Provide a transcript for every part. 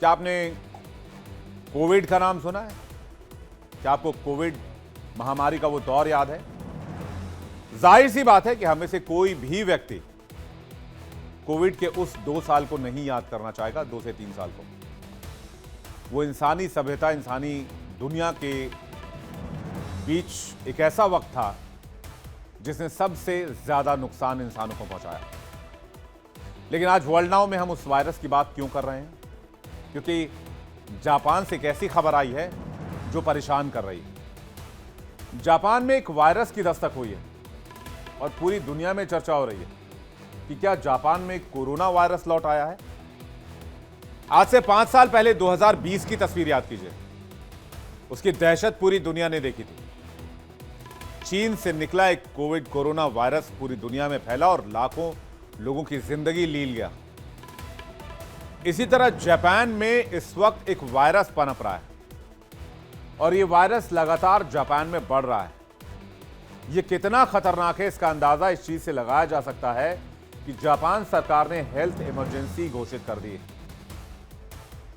क्या आपने कोविड का नाम सुना है? क्या आपको कोविड महामारी का वो दौर याद है? जाहिर सी बात है कि हमें से कोई भी व्यक्ति कोविड के उस 2 साल को नहीं याद करना चाहेगा, 2 से 3 साल को। वो इंसानी सभ्यता, इंसानी दुनिया के बीच एक ऐसा वक्त था जिसने सबसे ज्यादा नुकसान इंसानों को पहुंचाया। लेकिन आज वर्ल्ड नाउ में हम उस वायरस की बात क्यों कर रहे हैं? क्योंकि जापान से एक ऐसी खबर आई है जो परेशान कर रही है। जापान में एक वायरस की दस्तक हुई है और पूरी दुनिया में चर्चा हो रही है कि क्या जापान में कोरोना वायरस लौट आया है। आज से 5 साल पहले 2020 की तस्वीर याद कीजिए। उसकी दहशत पूरी दुनिया ने देखी थी। चीन से निकला एक कोरोना वायरस पूरी दुनिया में फैला और लाखों लोगों की जिंदगी ली गया। इसी तरह जापान में इस वक्त एक वायरस पनप रहा है और यह वायरस लगातार जापान में बढ़ रहा है। यह कितना खतरनाक है, इसका अंदाजा इस चीज से लगाया जा सकता है कि जापान सरकार ने हेल्थ इमरजेंसी घोषित कर दी है।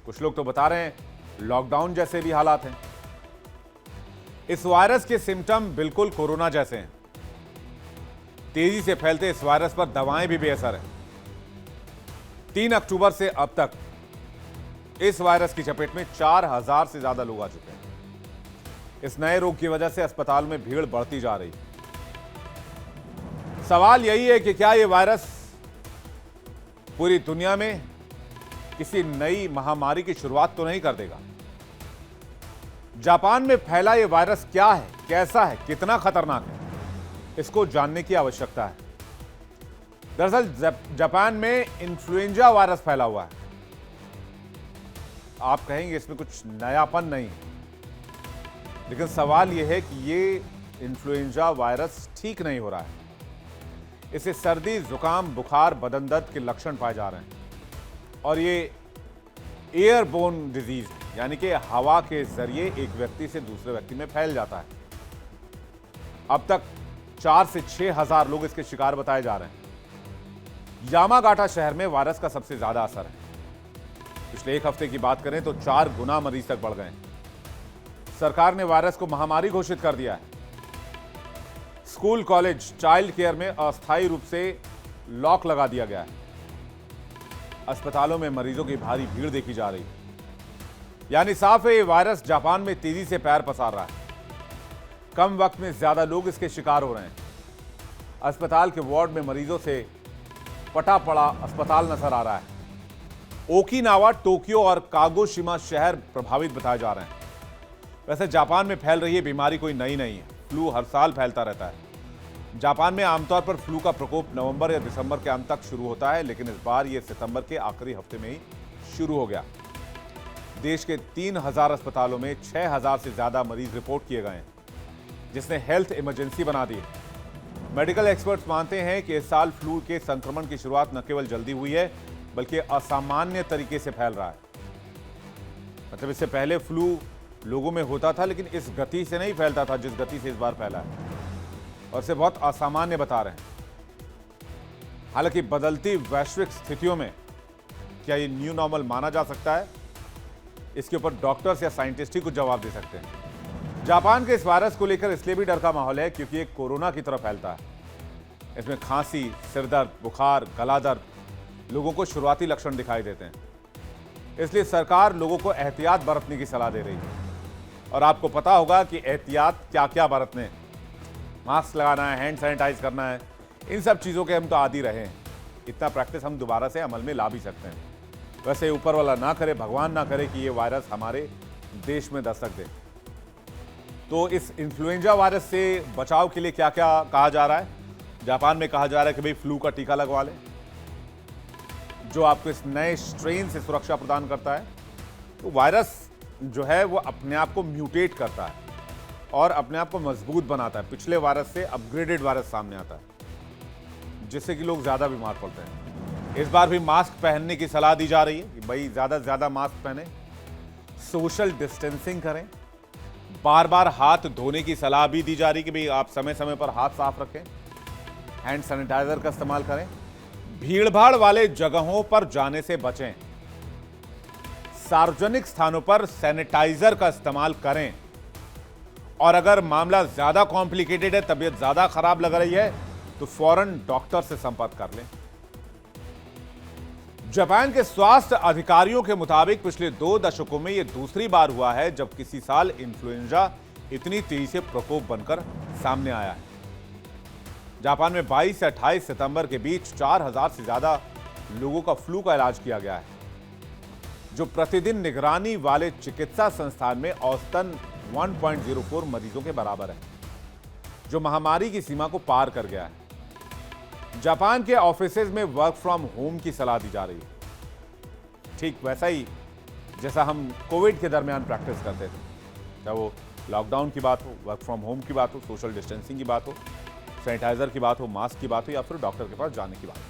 कुछ लोग तो बता रहे हैं लॉकडाउन जैसे भी हालात हैं। इस वायरस के सिम्टम बिल्कुल कोरोना जैसे हैं। तेजी से फैलते इस वायरस पर दवाएं भी बेअसर हैं। 3 अक्टूबर से अब तक इस वायरस की चपेट में 4000 से ज्यादा लोग आ चुके हैं। इस नए रोग की वजह से अस्पताल में भीड़ बढ़ती जा रही है। सवाल यही है कि क्या यह वायरस पूरी दुनिया में किसी नई महामारी की शुरुआत तो नहीं कर देगा? जापान में फैला यह वायरस क्या है, कैसा है, कितना खतरनाक है, इसको जानने की आवश्यकता है। दरअसल जापान में इन्फ्लुएंजा वायरस फैला हुआ है। आप कहेंगे इसमें कुछ नयापन नहीं है, लेकिन सवाल यह है कि यह इन्फ्लुएंजा वायरस ठीक नहीं हो रहा है। इसे सर्दी, जुकाम, बुखार, बदन दर्द के लक्षण पाए जा रहे हैं और ये एयरबोर्न डिजीज है, यानी कि हवा के जरिए एक व्यक्ति से दूसरे व्यक्ति में फैल जाता है। अब तक 4 से 6 हजार लोग इसके शिकार बताए जा रहे हैं। यामागाटा शहर में वायरस का सबसे ज्यादा असर है। पिछले 1 हफ्ते की बात करें तो 4 गुना मरीज तक बढ़ गए हैं। सरकार ने वायरस को महामारी घोषित कर दिया है। स्कूल, कॉलेज, चाइल्ड केयर में अस्थायी रूप से लॉक लगा दिया गया है। अस्पतालों में मरीजों की भारी भीड़ देखी जा रही है। यानी साफ है, ये वायरस जापान में तेजी से पैर पसार रहा है। कम वक्त में ज्यादा लोग इसके शिकार हो रहे हैं। अस्पताल के वार्ड में मरीजों से पटा पड़ा अस्पताल नजर आ रहा है। ओकिनावा, टोक्यो और कागोशिमा शहर प्रभावित बताए जा रहे हैं। वैसे जापान में फैल रही है बीमारी कोई नई नहीं है। फ्लू हर साल फैलता रहता है। जापान में आमतौर पर फ्लू का प्रकोप नवंबर या दिसंबर के अंत तक शुरू होता है, लेकिन इस बार यह सितंबर के आखिरी हफ्ते में ही शुरू हो गया। देश के 3000 अस्पतालों में 6000 से ज्यादा मरीज रिपोर्ट किए गए हैं, जिसने हेल्थ इमरजेंसी बना दी है। मेडिकल एक्सपर्ट्स मानते हैं कि इस साल फ्लू के संक्रमण की शुरुआत न केवल जल्दी हुई है, बल्कि असामान्य तरीके से फैल रहा है। मतलब इससे पहले फ्लू लोगों में होता था, लेकिन इस गति से नहीं फैलता था जिस गति से इस बार फैला है, और इसे बहुत असामान्य बता रहे हैं। हालांकि बदलती वैश्विक स्थितियों में क्या ये न्यू नॉर्मल माना जा सकता है, इसके ऊपर डॉक्टर्स या साइंटिस्ट ही कुछ जवाब दे सकते हैं। जापान के इस वायरस को लेकर इसलिए भी डर का माहौल है क्योंकि ये कोरोना की तरह फैलता है। इसमें खांसी, सिरदर्द, बुखार, गला दर्द लोगों को शुरुआती लक्षण दिखाई देते हैं। इसलिए सरकार लोगों को एहतियात बरतने की सलाह दे रही है। और आपको पता होगा कि एहतियात क्या क्या बरतने। मास्क लगाना है, हैंड सैनिटाइज करना है, इन सब चीज़ों के हम तो आदी रहे हैं। इतना प्रैक्टिस हम दोबारा से अमल में ला भी सकते हैं। वैसे ऊपर वाला ना करे, भगवान ना करे कि ये वायरस हमारे देश में दस्तक दे। तो इस इन्फ्लुएंजा वायरस से बचाव के लिए क्या क्या कहा जा रहा है? जापान में कहा जा रहा है कि भाई फ्लू का टीका लगवा लें, जो आपको इस नए स्ट्रेन से सुरक्षा प्रदान करता है। तो वायरस जो है वो अपने आप को म्यूटेट करता है और अपने आप को मजबूत बनाता है। पिछले वायरस से अपग्रेडेड वायरस सामने आता है, जिससे कि लोग ज़्यादा बीमार पड़ते हैं। इस बार भी मास्क पहनने की सलाह दी जा रही है कि भाई ज़्यादा से ज़्यादा मास्क पहने, सोशल डिस्टेंसिंग करें, बार बार हाथ धोने की सलाह भी दी जा रही है कि भाई आप समय समय पर हाथ साफ रखें, हैंड सैनिटाइजर का इस्तेमाल करें, भीड़ भाड़ वाले जगहों पर जाने से बचें, सार्वजनिक स्थानों पर सैनिटाइजर का इस्तेमाल करें और अगर मामला ज्यादा कॉम्प्लिकेटेड है, तबीयत ज्यादा खराब लग रही है, तो फौरन डॉक्टर से संपर्क कर लें। जापान के स्वास्थ्य अधिकारियों के मुताबिक पिछले 2 दशकों में यह दूसरी बार हुआ है जब किसी साल इन्फ्लुएंजा इतनी तेजी से प्रकोप बनकर सामने आया है। जापान में 22 से 28 सितंबर के बीच 4000 से ज्यादा लोगों का फ्लू का इलाज किया गया है, जो प्रतिदिन निगरानी वाले चिकित्सा संस्थान में औसतन 1.04 मरीजों के बराबर है, जो महामारी की सीमा को पार कर गया है। जापान के ऑफिसेज में वर्क फ्रॉम होम की सलाह दी जा रही है, ठीक वैसा ही जैसा हम कोविड के दरमियान प्रैक्टिस करते थे, चाहे वो लॉकडाउन की बात हो, वर्क फ्रॉम होम की बात हो, सोशल डिस्टेंसिंग की बात हो, सैनिटाइजर की बात हो, मास्क की बात हो, या फिर डॉक्टर के पास जाने की बात हो।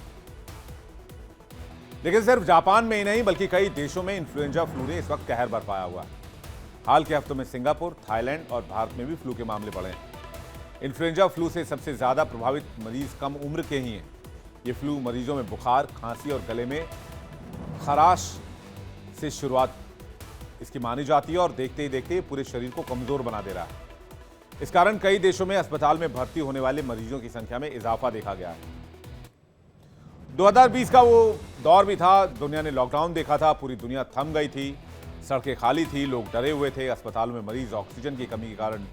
लेकिन सिर्फ जापान में ही नहीं बल्कि कई देशों में इन्फ्लुएंजा फ्लू ने इस वक्त कहर बरपाया हुआ है। हाल के हफ्तों में सिंगापुर, थाईलैंड और भारत में भी फ्लू के मामले बढ़े हैं। इन्फ्लुएंजा फ्लू से सबसे ज्यादा प्रभावित मरीज कम उम्र के ही हैं। ये फ्लू मरीजों में बुखार, खांसी और गले में खराश से शुरुआत इसकी मानी जाती है और देखते ही देखते पूरे शरीर को कमजोर बना दे रहा है। इस कारण कई देशों में अस्पताल में भर्ती होने वाले मरीजों की संख्या में इजाफा देखा गया है। 2020 का वो दौर भी था, दुनिया ने लॉकडाउन देखा था, पूरी दुनिया थम गई थी, सड़कें खाली थी, लोग डरे हुए थे, अस्पतालों में मरीज ऑक्सीजन की कमी के कारण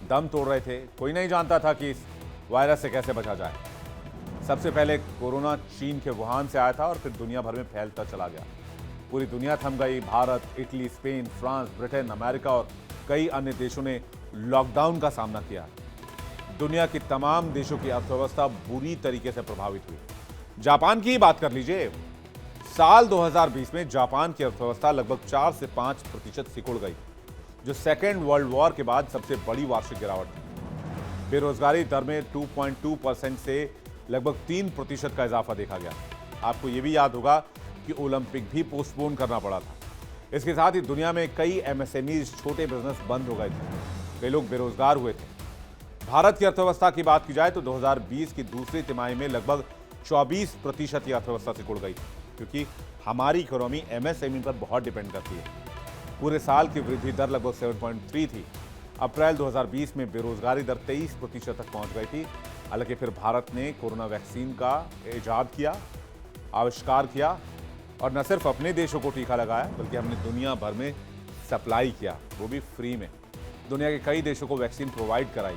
दम तोड़ रहे थे। कोई नहीं जानता था कि इस वायरस से कैसे बचा जाए। सबसे पहले कोरोना चीन के वुहान से आया था और फिर दुनिया भर में फैलता चला गया। पूरी दुनिया थम गई। Bharat, Italy, Spain, France, Britain, America और कई अन्य देशों ने लॉकडाउन का सामना किया। दुनिया की तमाम देशों की अर्थव्यवस्था बुरी तरीके से प्रभावित हुई। जापान की ही बात कर लीजिए। साल 2020 में जापान की अर्थव्यवस्था लगभग 4 से 5% सिकुड़ गई, जो सेकेंड वर्ल्ड वॉर के बाद सबसे बड़ी वार्षिक गिरावट थी। बेरोजगारी दर में 2.2% से लगभग 3% का इजाफा देखा गया। आपको यह भी याद होगा कि ओलंपिक भी पोस्टपोन करना पड़ा था। इसके साथ ही दुनिया में कई एमएसएमईज, छोटे बिजनेस बंद हो गए थे, कई लोग बेरोजगार हुए थे। भारत की अर्थव्यवस्था की बात की जाए तो 2020 की दूसरी तिमाही में लगभग 24% की अर्थव्यवस्था सिकुड़ गई, क्योंकि हमारी इकोनॉमी एमएसएमई पर बहुत डिपेंड करती है। पूरे साल की वृद्धि दर लगभग 7.3 थी। अप्रैल 2020 में बेरोजगारी दर 23% तक पहुंच गई थी। हालांकि फिर भारत ने कोरोना वैक्सीन का इजाद किया, आविष्कार किया और न सिर्फ अपने देशों को टीका लगाया बल्कि हमने दुनिया भर में सप्लाई किया, वो भी फ्री में। दुनिया के कई देशों को वैक्सीन प्रोवाइड कराई।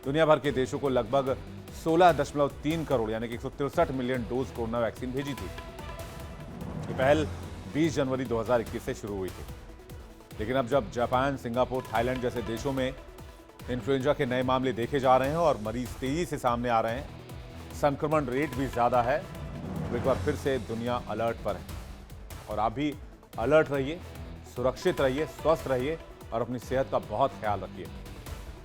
दुनिया भर के देशों को लगभग 16.3 करोड़ यानी कि 163 मिलियन डोज कोरोना वैक्सीन भेजी थी। ये पहल 20 जनवरी 2021 से शुरू हुई थी। लेकिन अब जब जापान, सिंगापुर, थाईलैंड जैसे देशों में इन्फ्लुएंजा के नए मामले देखे जा रहे हैं और मरीज तेजी से सामने आ रहे हैं, संक्रमण रेट भी ज्यादा है, तो एक बार फिर से दुनिया अलर्ट पर है। और आप भी अलर्ट रहिए, सुरक्षित रहिए, स्वस्थ रहिए और अपनी सेहत का बहुत ख्याल रखिए।